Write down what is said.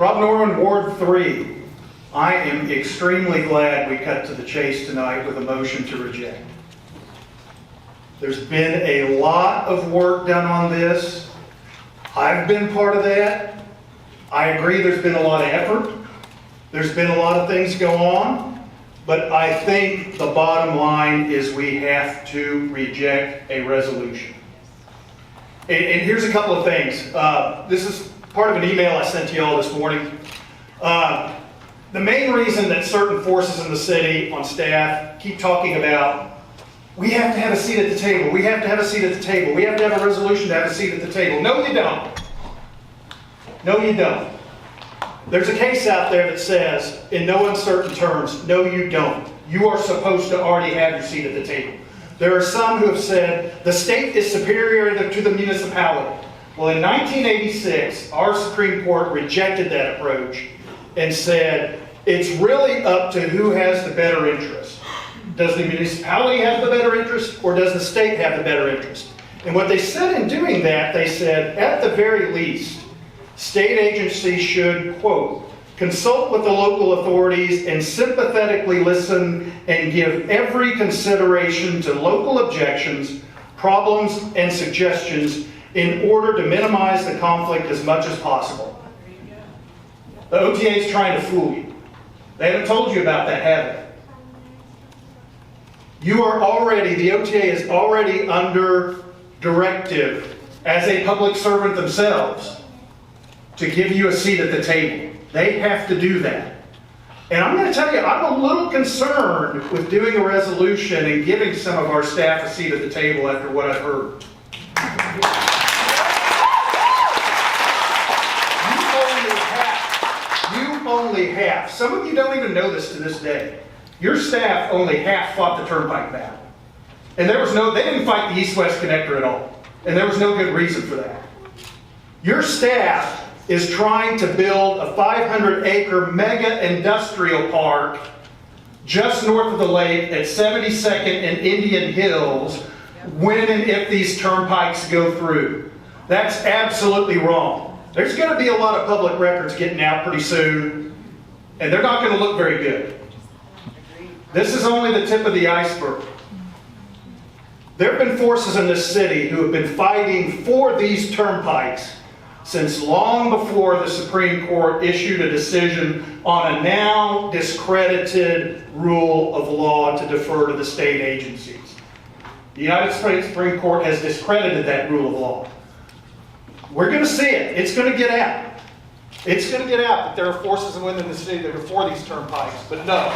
Rob Norman, Ward 3. I am extremely glad we cut to the chase tonight with a motion to reject. There's been a lot of work done on this. I've been part of that. I agree there's been a lot of effort. There's been a lot of things go on. But I think the bottom line is we have to reject a resolution. And here's a couple of things. This is part of an email I sent to you all this morning. The main reason that certain forces in the city on staff keep talking about we have to have a seat at the table, we have to have a seat at the table, we have to have a resolution to have a seat at the table. No, you don't. No, you don't. There's a case out there that says, in no uncertain terms, no, you don't. You are supposed to already have your seat at the table. There are some who have said the state is superior to the municipality. Well, in 1986, our Supreme Court rejected that approach and said it's really up to who has the better interest. Does the municipality have the better interest, or does the state have the better interest? And what they said in doing that, they said, at the very least, state agencies should, quote, consult with the local authorities and sympathetically listen and give every consideration to local objections, problems, and suggestions in order to minimize the conflict as much as possible. The OTA is trying to fool you. They haven't told you about that, have they? You are already, the OTA is already under directive as a public servant themselves to give you a seat at the table. They have to do that. And I'm going to tell you, I'm a little concerned with doing a resolution and giving some of our staff a seat at the table after what I've heard. You only half. Some of you don't even know this to this day. Your staff only half fought the Turnpike battle. And they didn't fight the East-West Connector at all. And there was no good reason for that. Your staff is trying to build a 500-acre mega industrial park just north of the lake at 72nd and Indian Hills when and if these turnpikes go through. That's absolutely wrong. There's going to be a lot of public records getting out pretty soon, and they're not going to look very good. This is only the tip of the iceberg. There have been forces in this city who have been fighting for these turnpikes since long before the Supreme Court issued a decision on a now discredited rule of law to defer to the state agencies. The United States Supreme Court has discredited that rule of law. We're going to see it. It's going to get out. It's going to get out that there are forces within the city that are for these turnpikes, but no.